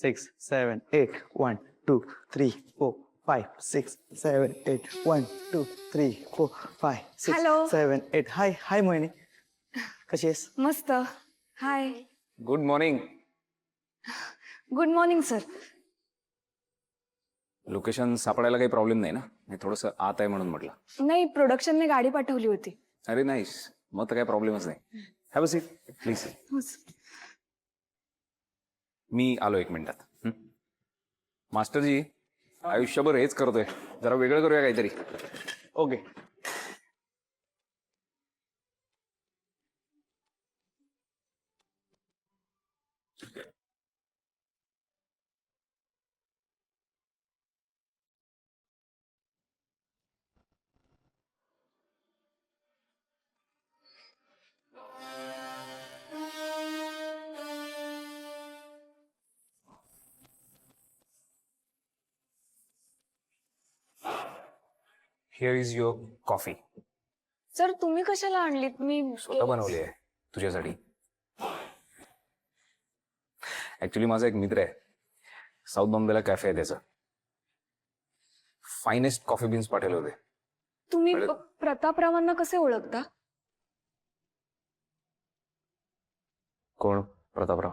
6 7 8 1 2 3 4 5 6 7 8 1 2 3 4 5 6 Hello. 7 8 हाय मोहिनी कशी आहेस? मस्त. Hi. Good morning. Good morning sir. Location सापडायला काही प्रॉब्लेम नाही ना? मी थोडंसं आत आहे म्हणून म्हटलं. नाही, प्रोडक्शनने गाडी पाठवली होती. अरे नाईस, मग तर काही प्रॉब्लेमच नाही. Have a seat please. मी आलो 1 मिनिटात. मास्टरजी, आयुष्यभर हेच करतोय, जरा वेगळं करूया काहीतरी. Okay. Here is your coffee. Sir तुम्ही कशाला आणलीत? मी स्वतः बनवली आहे तुझ्यासाठी. ऍक्च्युली माझा एक मित्र आहे, साऊथ बॉम्बेला कॅफे आहे त्याचं. फायनेस्ट कॉफी बीन्स पाठवले होते. तुम्ही प्रतापरावांना कसे ओळखता? कोण प्रतापराव?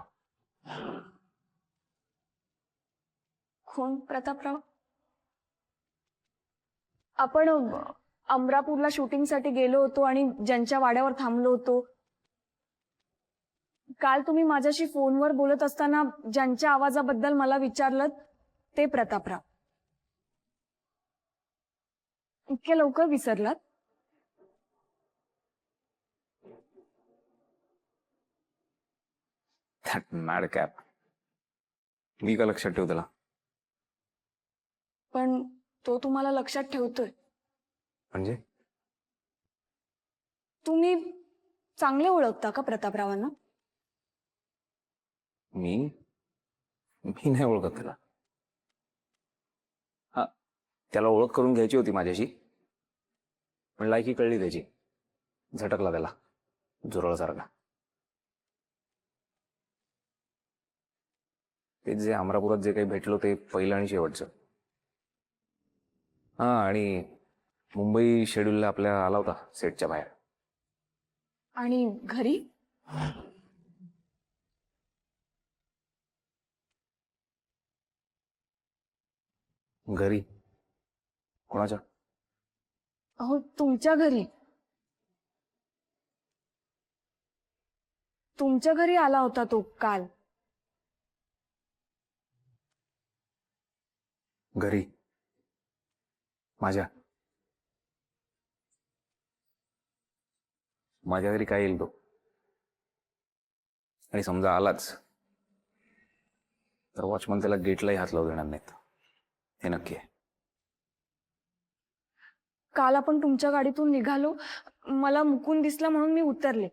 कोण प्रतापराव? आपण अमरापूरला शूटिंगसाठी गेलो होतो आणि ज्यांच्या वाड्यावर थांबलो होतो. काल तुम्ही माझ्याशी फोनवर बोलत असताना ज्यांच्या आवाजाबद्दल मला विचारलं ते प्रतापराव. इतके लवकर विसरलात? That mad cap. मी का लक्षात ठेवू त्याला? पण तो तुम्हाला लक्षात ठेवतोय. म्हणजे तुम्ही चांगले ओळखता का प्रतापरावांना? मी नाही ओळखत त्याला. हा, त्याला ओळख करून घ्यायची होती माझ्याशी, पण लायकी कळली त्याची. झटकला त्याला जुरळसारखा. ते जे अमरापुरात जे काही भेटलो ते पहिलं आणि शेवटचं. हा, आणि मुंबई शेड्यूलला आपल्या आला होता सेटच्या बाहेर. आणि घरी? घरी? कोणाच्या? अहो, तुमच्या घरी. तुमच्या घरी आला होता तो काल. घरी? माझ्या घरी काय येईल तो? आणि समजा आलाच तर वॉचमन त्याला गेटलाही हात लावू देणार नाहीत, हे नक्की आहे. काल आपण तुमच्या गाडीतून निघालो, मला मुकून दिसला म्हणून मी उतरले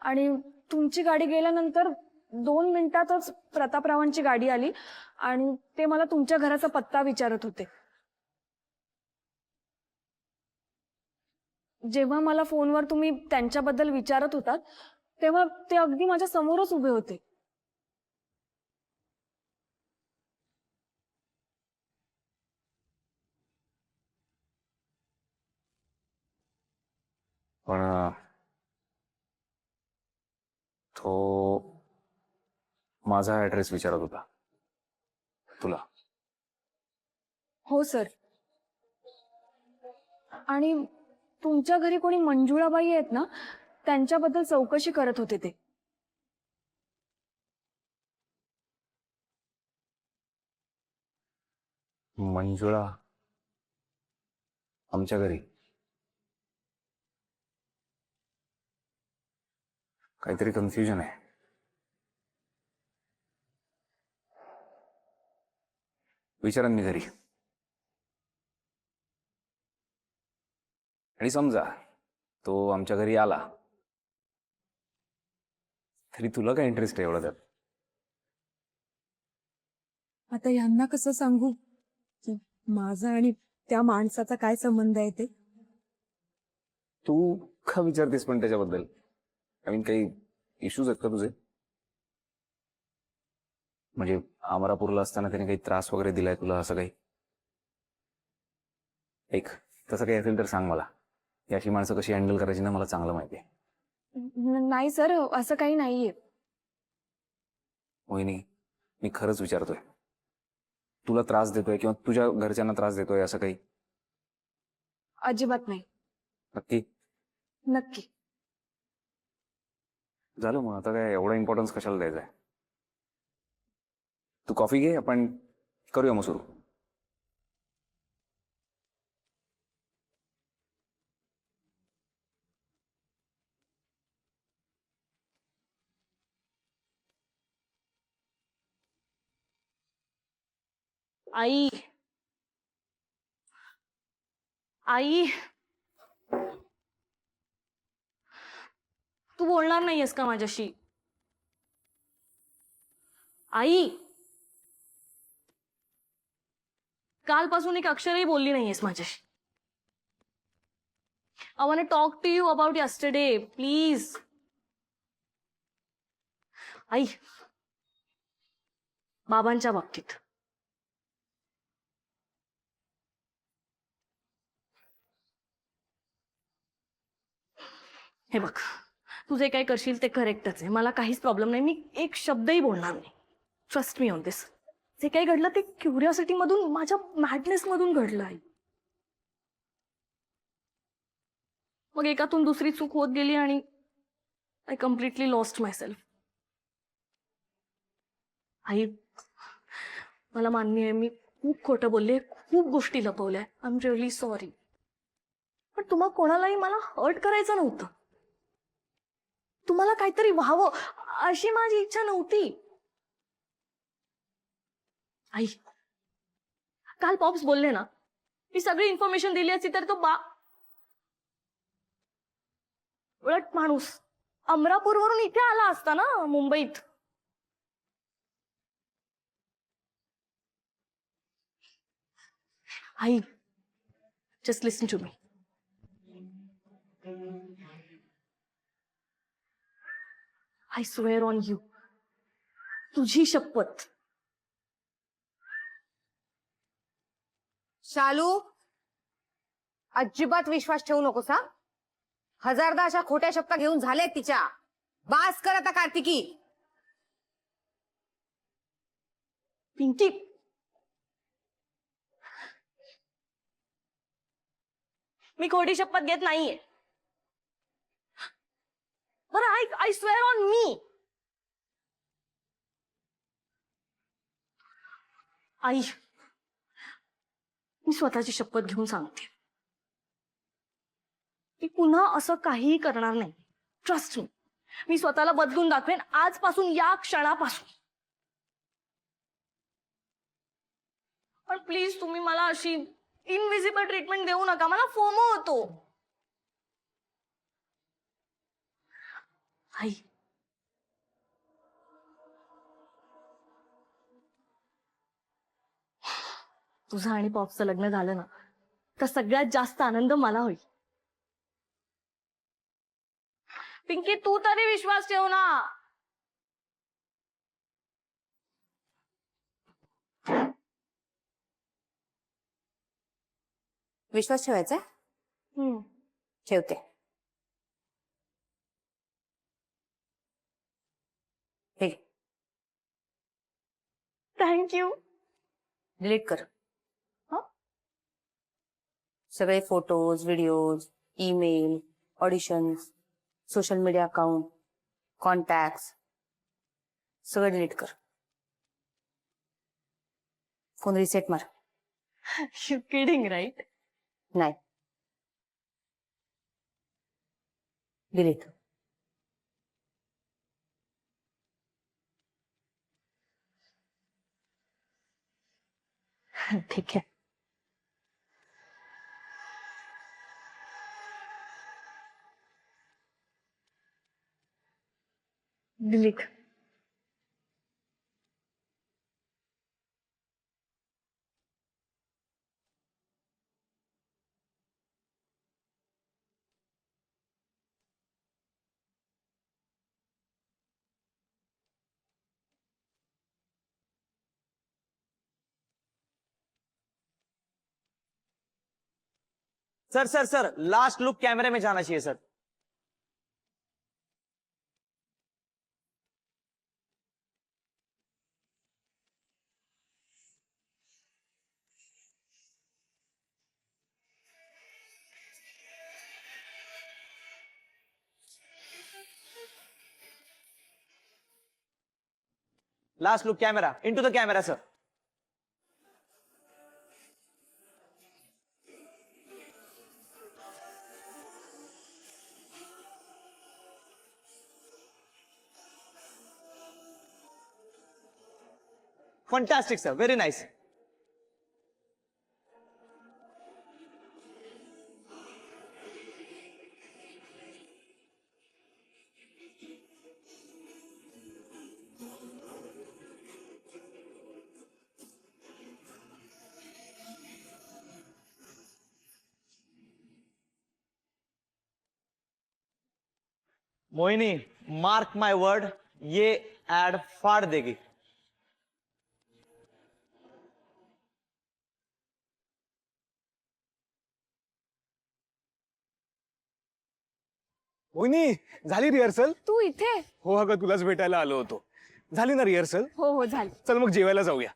आणि तुमची गाडी गेल्यानंतर 2 मिनिटातच प्रतापरावांची गाडी आली आणि ते मला तुमच्या घराचा पत्ता विचारत होते. जेव्हा मला फोनवर तुम्ही त्यांच्याबद्दल विचारत होतात तेव्हा ते अगदी माझ्या समोरच उभे होते. पण तो माझा ऍड्रेस विचारत होता तुला. हो सर. आणि तुमच्या घरी कोणी मंजुळाबाई आहेत ना, त्यांच्याबद्दल चौकशी करत होते ते. मंजुळा आमच्या घरी? काहीतरी कन्फ्युजन आहे. विचारन मी घरी. आणि समजा तो आमच्या घरी आला तरी तुला काय इंटरेस्ट आहे एवढा त्यात? आता यांना कसं सांगू की माझा आणि त्या माणसाचा काय संबंध आहे ते? तू का विचारतेस पण त्याच्याबद्दल? आय मीन, काही इश्यूज आहेत का तुझे? म्हणजे अमरापूरला असताना त्याने काही त्रास वगैरे दिलाय तुला असं काही? एक तसं काही असेल तर सांग मला. ही अशी माणसं कशी हँडल करायची ना मला चांगलं माहिती आहे. नाही सर, असं काही नाहीये. मोहिनी, मी खरंच विचारतोय, तुला त्रास देतोय किंवा तुझ्या घरच्यांना त्रास देतोय असं काही? अजिबात नाही. नक्की? नक्की. झालं मग, आता काय एवढा इम्पॉर्टन्स कशाला द्यायचा आहे? तू कॉफी घे, आपण करूया मग सुरू. आई, आई, तू बोलणार नाहीयेस का माझ्याशी? आई, कालपासून एक अक्षरही बोलली नाहीयेस माझ्याशी. I want to talk to you about yesterday, please. आई, बाबांच्या बाबतीत. हे बघ, तू जे काय करशील ते करेक्टच आहे. मला काहीच प्रॉब्लेम नाही. मी एक शब्दही बोलणार नाही. ट्रस्ट मी ऑन दिस. जे काही घडलं ते क्युरिओसिटी मधून, माझ्या मॅडनेस मधून घडलं आहे. मग एकातून दुसरी चूक होत गेली आणि I completely lost myself. आई, मला मान्य आहे मी खूप खोटं बोलले, खूप गोष्टी लपवल्या. I am really sorry. पण तुम्हा कोणालाही मला हर्ट करायचं नव्हतं. तुम्हाला काहीतरी व्हावं अशी माझी इच्छा नव्हती. आई, काल पॉप्स बोलले ना, मी सगळी इन्फॉर्मेशन दिली असती तर तो उलट माणूस अमरापूरवरून इथे आला असता ना, मुंबईत. आई, just listen to me. I swear on you, तुझी शपथ. शालू, अजिबात विश्वास ठेवू नकोस हा. हजारदा अशा खोट्या शपथा घेऊन झालेत तिच्या. बास कर आता कार्तिकी. पिंकी, मी खोटी शपथ घेत नाहीये. बरं, आय स्वेअर ऑन मी. आई, मी स्वतःची शपथ घेऊन सांगते, मी पुन्हा असं काहीही करणार नाही. Trust me. मी स्वतःला बदलून दाखवेन आजपासून, या क्षणापासून. पण प्लीज तुम्ही मला अशी इनविजिबल ट्रीटमेंट देऊ नका. मला फोमो होतो. आई, तुझं आणि पॉपचं लग्न झालं ना, तर सगळ्यात जास्त आनंद मला होईल. पिंकी, तू तरी विश्वास ठेव ना. विश्वास ठेवायचा? ठेवते. हे थँक्यू. डिलीट कर. सगळे photos, videos, email, auditions, social media account, contacts सगळं डिलीट कर. फोन रिसेट मार. You kidding right? नाही, डिलीट. ठीक आहे. Delete. Sir sir sir, last look कैमरे में जाना चाहिए sir. Last look camera, into the camera, sir. Fantastic, sir. Very nice. Mohini, mark my word, ये एड फाड़ देगी. मोहिनी, झाली रिहर्सल? तू इथे? हो अगं, तुलाच भेटायला आलो होतो. झाली ना रिहर्सल? हो हो झाली. चल मग जेवायला जाऊया.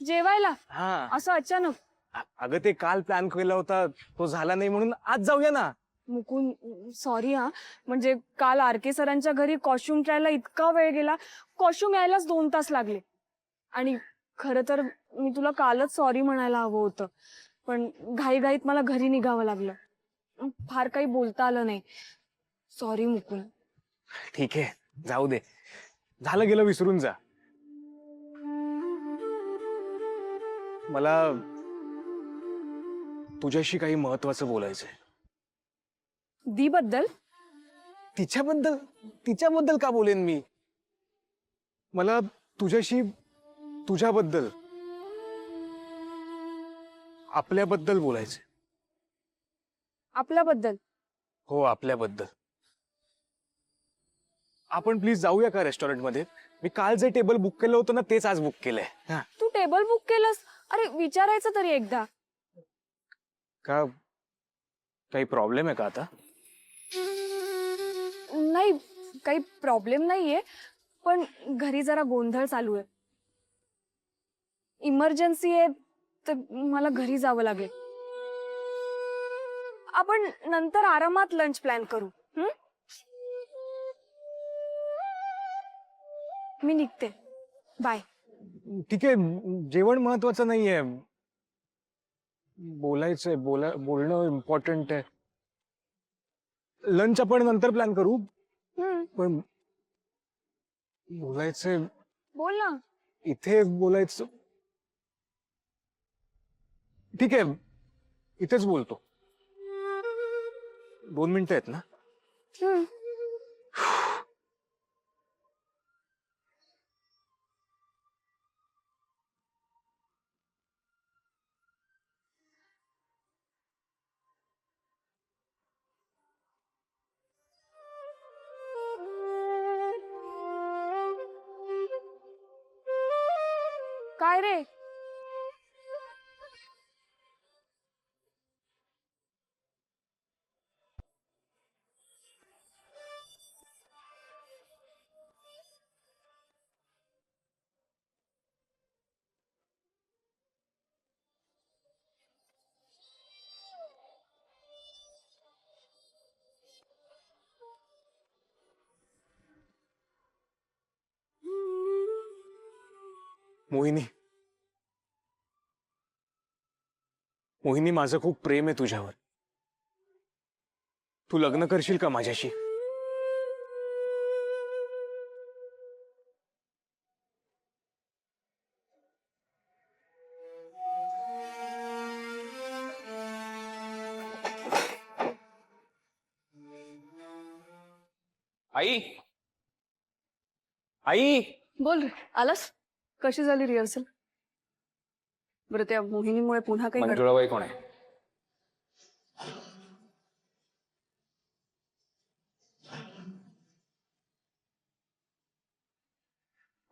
जेवायला? हा. असं अचानक? अगं ते काल प्लॅन केला होता, तो झाला नाही म्हणून आज जाऊया ना. मुकुंद सॉरी हा, म्हणजे काल आर.के. सरांच्या घरी कॉस्ट्युम ट्रायला इतका वेळ गेला, कॉस्ट्युम यायलाच 2 तास लागले. आणि खरं तर मी तुला कालच सॉरी म्हणायला हवं होतं, पण घाईघाईत मला घरी निघावं लागलं. फार काही बोलता आलं नाही. सॉरी मुकुंद. ठीक आहे, जाऊ दे. झालं गेलं विसरून जा. मला तुझ्याशी काही महत्वाचं बोलायचंय. दी बद्दल? तिच्याबद्दल? तिच्याबद्दल का बोलेन मी? मला तुझ्याशी तुझ्याबद्दल, आपल्याबद्दल बोलायचंय. आपल्याबद्दल? हो, आपल्याबद्दल. आपण प्लीज जाऊया का रेस्टॉरंटमध्ये? मी काल जे टेबल बुक केलं होतं ना, तेच आज बुक केलंय. हा. तू टेबल बुक केलंस? अरे विचारायचं तरी एकदा. का काही प्रॉब्लेम आहे का आता? नाही, काही प्रॉब्लेम नाहीये, पण घरी जरा गोंधळ चालू आहे. इमर्जन्सी आहे, तर मला घरी जावं लागेल. आपण नंतर आरामात लंच प्लॅन करू. मी निघते. बाय. ठीक आहे, जेवण महत्वाचं नाहीये. बोलायचंय, बोलणं इम्पॉर्टंट आहे. लंच आपण नंतर प्लॅन करू, पण बोलायचंय. बोल ना. इथे बोलायचं. ठीक आहे, इथेच बोलतो. 2 मिनिटं आहेत ना? काय रे? मोहिनी, मोहिनी, माझं खूप प्रेम आहे तुझ्यावर. तू लग्न करशील का माझ्याशी? आई, आई. बोल रे. आलास? कशी झाली रिहर्सल? बरं, त्या मोहिनीमुळे पुन्हा काही घडलं? मंजुळाबाई कोण आहे?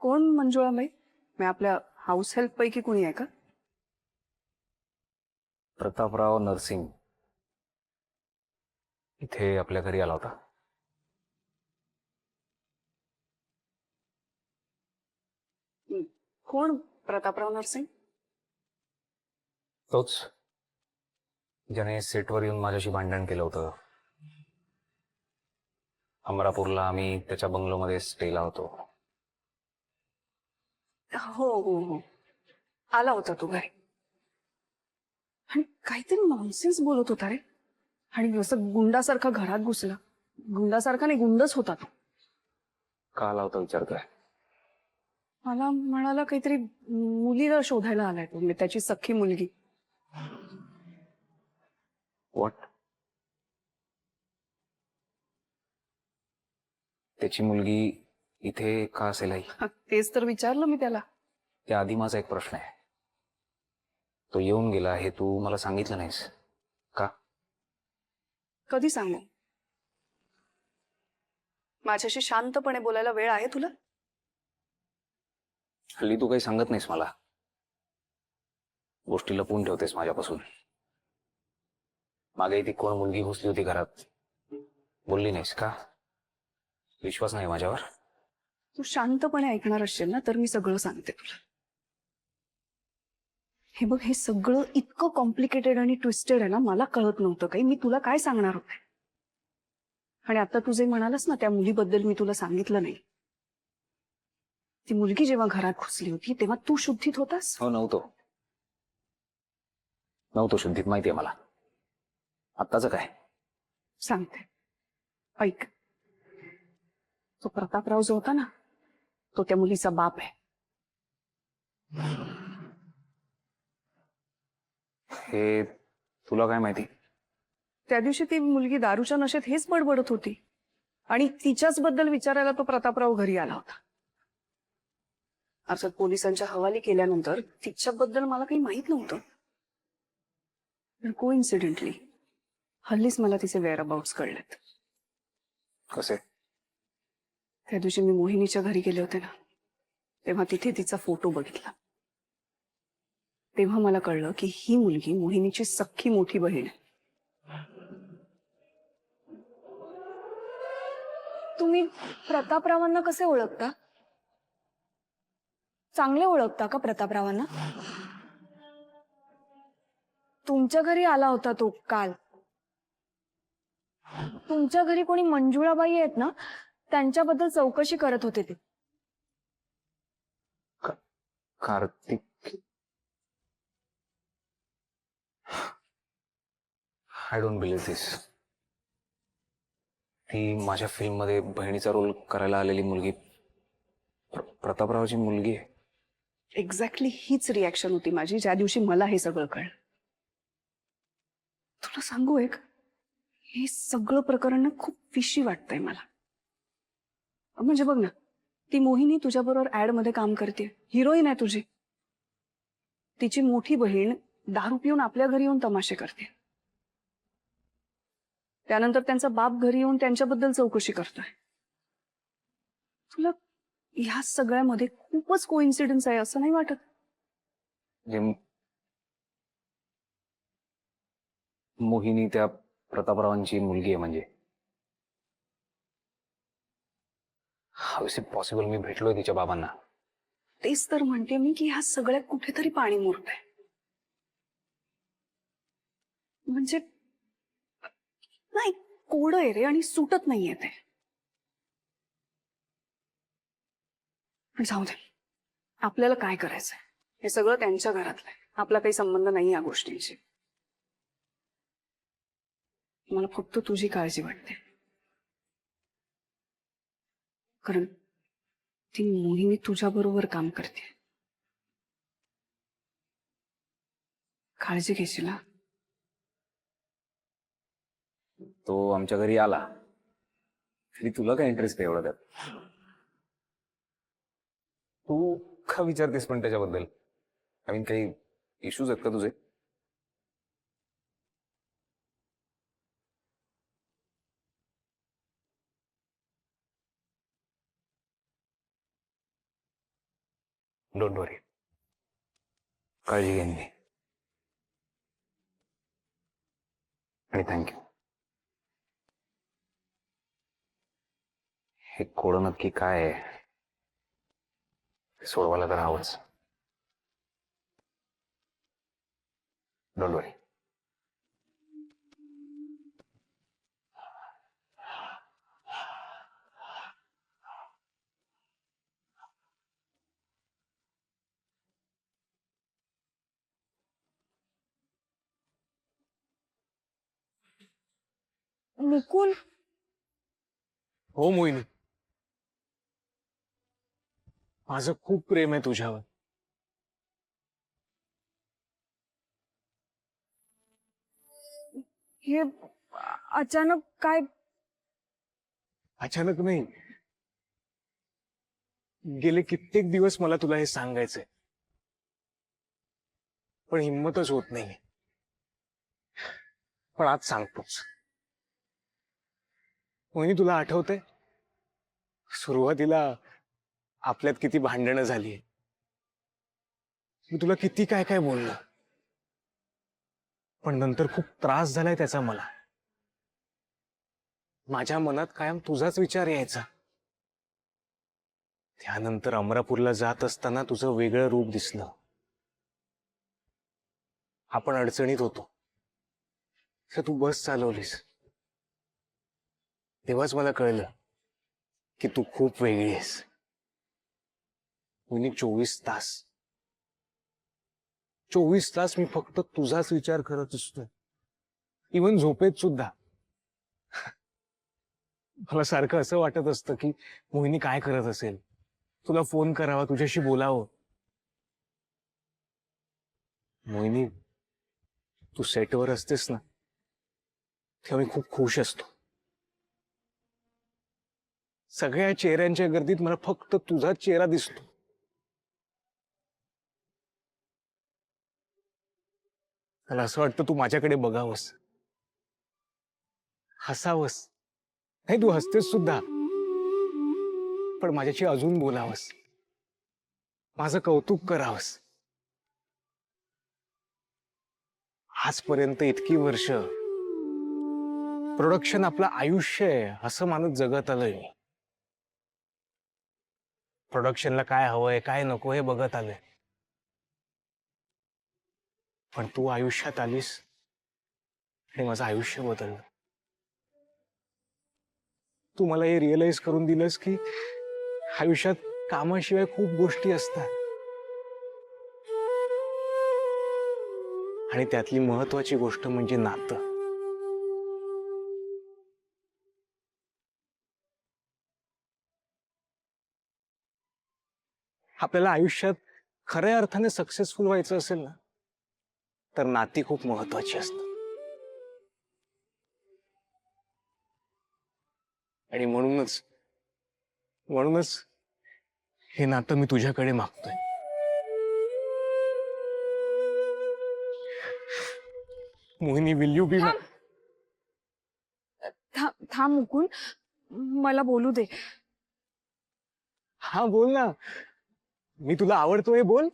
कोण मंजुळाबाई? मी आपल्या हाऊस हेल्प पैकी कोणी आहे का? प्रतापराव नरसिंग. इथे आपल्या घरी आला होता. कोण प्रतापराव नरसिंग? तोच ज्याने सेटवर येऊन माझ्याशी भांडण केलं होतं. अमरापूरला आम्ही त्याच्या बंगलोमध्ये स्टेला होतो. हो हो हो, आला होता तो घरी आणि काहीतरी नॉनसेन्स बोलत होता रे. आणि असं गुंडासारखा घरात घुसला. गुंडासारखा नाही, गुंडच होता तो. का आला होता विचारतोय? मला म्हणाला काहीतरी मुलीला शोधायला आलाय तो, म्हणजे त्याची सख्खी मुलगी. व्हॉट? त्याची मुलगी इथे का असेल आई? तेच तर विचारलं मी त्याला. त्याआधी माझा एक प्रश्न आहे. तो येऊन गेला हे तू मला सांगितलं नाहीस का? कधी सांगू? माझ्याशी शांतपणे बोलायला वेळ आहे तुला? हल्ली तू काही सांगत नाहीस मला. गोष्टी लपवून ठेवतेस माझ्यापासून. मागे ती कोण मुलगी घुसली होती घरात, बोलली नाहीस का? विश्वास नाही माझ्यावर? तू शांतपणे ऐकणार असशील ना तर मी सगळं सांगते तुला. हे बघ, हे सगळं इतकं कॉम्प्लिकेटेड आणि ट्विस्टेड आहे ना, मला कळत नव्हतं काही. मी तुला काय सांगणार होते. आणि आता तू जे म्हणालस ना त्या मुलीबद्दल मी तुला सांगितलं नाही. ती मुलगी जेव्हा घरात घुसली होती तेव्हा तू शुद्धीत होतास? हो, नव्हतो शुद्धीत, माहितीये मला. आत्ताच काय? सांगते, ऐक. तो प्रतापराव जो होता ना, तो त्या मुलीचा बाप आहे. हे तुला काय माहिती? त्या दिवशी ती मुलगी दारूच्या नशेत हेच बडबडत होती आणि तिच्याच बद्दल विचारायला तो प्रतापराव घरी आला होता. अर्थात पोलिसांच्या हवाली केल्यानंतर तिच्याबद्दल मला काही माहित नव्हतं. कोइन्सिडेंटली हल्लीच मला तिचे वेअरअबाउट्स कळलेत. कसे? त्या दिवशी मी मोहिनीच्या घरी गेले होते ना, तेव्हा तिथे तिचा फोटो बघितला. तेव्हा मला कळलं की ही मुलगी मोहिनीची सख्खी मोठी बहीण आहे. तुम्ही प्रतापरावांना कसे ओळखता? चांगले ओळखता का प्रतापरावांना? तुमच्या घरी आला होता तो काल. तुमच्या घरी कोणी मंजुळाबाई आहेत ना, त्यांच्याबद्दल चौकशी करत होते ते. कार्तिक? आय डोंट बिलीव्ह दिस. ती माझ्या फिल्म मध्ये बहिणीचा रोल करायला आलेली मुलगी प्रतापरावची मुलगी आहे. एक्झॅक्टली हीच रिॲक्शन होती माझी ज्या दिवशी मला हे सगळं कळलं. तुला सांगू एक, हे सगळं प्रकरण ना खूप फिशी वाटतंय मला. म्हणजे बघ ना, ती मोहिनी तुझ्याबरोबर ऍड मध्ये काम करते, हिरोईन आहे तुझी. तिची मोठी बहीण दारू पिऊन आपल्या घरी येऊन तमाशे करते. त्यानंतर त्यांचा बाप घरी येऊन त्यांच्याबद्दल चौकशी करतोय. तुला ह्या सगळ्यामध्ये खूपच कोइन्सिडन्स आहे असं नाही वाटत? मोहिनी त्या प्रतापरावांची मुलगी आहे म्हणजे? How is it possible? मी भेटलोय तिच्या बाबांना. तेच तर म्हणते मी की ह्या सगळ्यात कुठेतरी पाणी मुरतंय. म्हणजे नाही, कोड आहे रे आणि सुटत नाहीये ते. पण जाऊ दे, आपल्याला काय करायचंय हे सगळं त्यांच्या घरातलंय. आपला काही संबंध नाही या गोष्टींशी. मला फक्त तुझी काळजी वाटते, कारण ती मोहिनी तुझ्या बरोबर काम करते. काळजी घेशील ना? तो आमच्या घरी आला तरी तुला काय इंटरेस्ट आहे एवढा त्यात? तू का विचारतेस पण त्याच्याबद्दल? आय मीन, काही इश्यूज आहेत का तुझे? डोंट वरी, काळजी घेईन मी. आणि थँक्यू. हे कोड नक्की काय आहे ते सोडवायला तर हवंच. डोंट वरी. मुकुल, हो मोहिनी, माझं खूप प्रेम आहे तुझ्यावर. हे अचानक काय? अचानक नाही, गेले कित्येक दिवस मला तुला हे सांगायचंय, पण हिंमतच होत नाही. पण आज सांगतोच. मोहिनी, तुला आठवतंय सुरुवातीला आपल्यात किती भांडणं झाली? मी तुला किती काय काय बोललो, पण नंतर खूप त्रास झालाय त्याचा मला. माझ्या मनात कायम तुझाच विचार यायचा. त्यानंतर अमरापूरला जात असताना तुझं वेगळं रूप दिसलं. आपण अडचणीत होतो, तर तू बस चालवलीस. तेव्हाच मला कळलं की तू खूप वेगळी आहेस. मी 24 तास मी फक्त तुझाच विचार करत असतो, इवन झोपेत सुद्धा. मला सारखं असं वाटत असतं की मोहिनी काय करत असेल, तुला फोन करावा, तुझ्याशी बोलावं. मोहिनी, तू सेटवर असतेस ना, तेव्हा मी खूप खुश असतो. सगळ्या चेहऱ्यांच्या गर्दीत मला फक्त तुझाच चेहरा दिसतो. मला असं वाटतं तू माझ्याकडे बघावंस, हसावंस. नाही, तू हसतेस सुद्धा, पण माझ्याशी अजून बोलावंस, माझं कौतुक करावंस. आजपर्यंत इतकी वर्ष प्रोडक्शन आपलं आयुष्य आहे असं मानत जगत आलोय मी. प्रोडक्शनला काय हवंय काय नको हे बघत आलोय. पण तू आयुष्यात आलीस आणि माझं आयुष्य बदललं. तू मला हे रिअलाइज करून दिलंस की आयुष्यात कामाशिवाय खूप गोष्टी असतात, आणि त्यातली महत्वाची गोष्ट म्हणजे नातं. आपल्याला आयुष्यात खऱ्या अर्थाने सक्सेसफुल व्हायचं असेल ना, तर नाती खूप महत्वाची असतात. आणि म्हणूनच हे नातं मी तुझ्याकडे मागतोय. मोहिनी, विल यू बी? थांब मुकुल, मला बोलू दे. हा, बोल ना. मी तुला आवडतोय, बोल.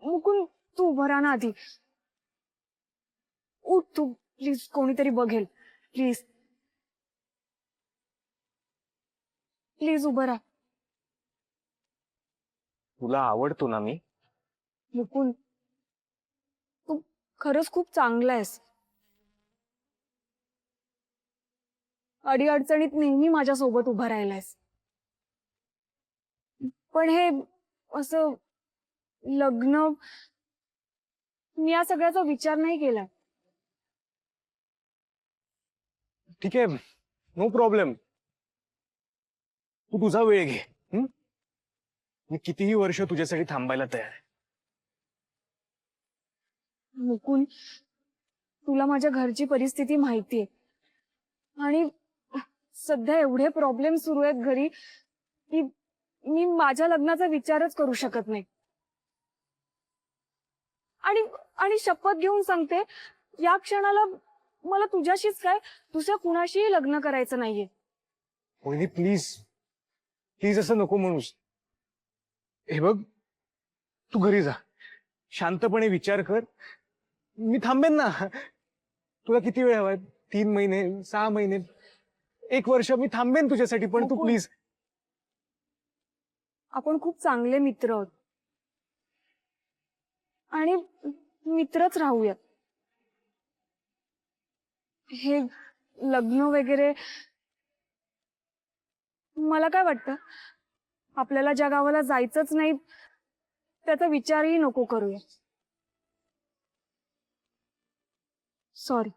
मुकुल, तू उभं राहा ना आधी. उठ तू प्लीज, कोणीतरी बघेल. प्लीज प्लीज उभं राहा. तुला आवडतो ना मी? मुकुल, तू खरंच खूप चांगला आहेस. अडीअडचणीत नेहमी माझ्या सोबत उभं राहिलायस. पण हे असं लग्न, मी या सगळ्याचा विचार नाही केला. ठीक आहे, नो प्रॉब्लेम. तू तुझा वेळ घे. मी कितीही वर्ष तुझ्यासाठी थांबायला तयार आहे. मुकुल, तुला माझ्या घरची परिस्थिती माहितीये, आणि सध्या एवढे प्रॉब्लेम सुरू आहेत घरी की मी माझ्या लग्नाचा विचारच करू शकत नाही. आणि शपथ घेऊन सांगते, या क्षणाला मला तुझ्याशीच काय, दुसऱ्या कुणाशीही लग्न करायचं नाहीये. मोहिनी, प्लीज प्लीज असं नको म्हणूस. हे बघ, तू घरी जा, शांतपणे विचार कर. मी थांबेन ना. तुला किती वेळ हवाय? 3 महिने, 6 महिने? 1 वर्ष मी थांबेन तुझ्यासाठी, पण तू मुकुंद. प्लीज. आपण खूप चांगले मित्र आहोत आणि मित्रच राहूयात. हे लग्न वगैरे, मला काय वाटतं, आपल्याला ज्या गावाला जायचंच नाही त्याचा विचारही नको करूया. सॉरी.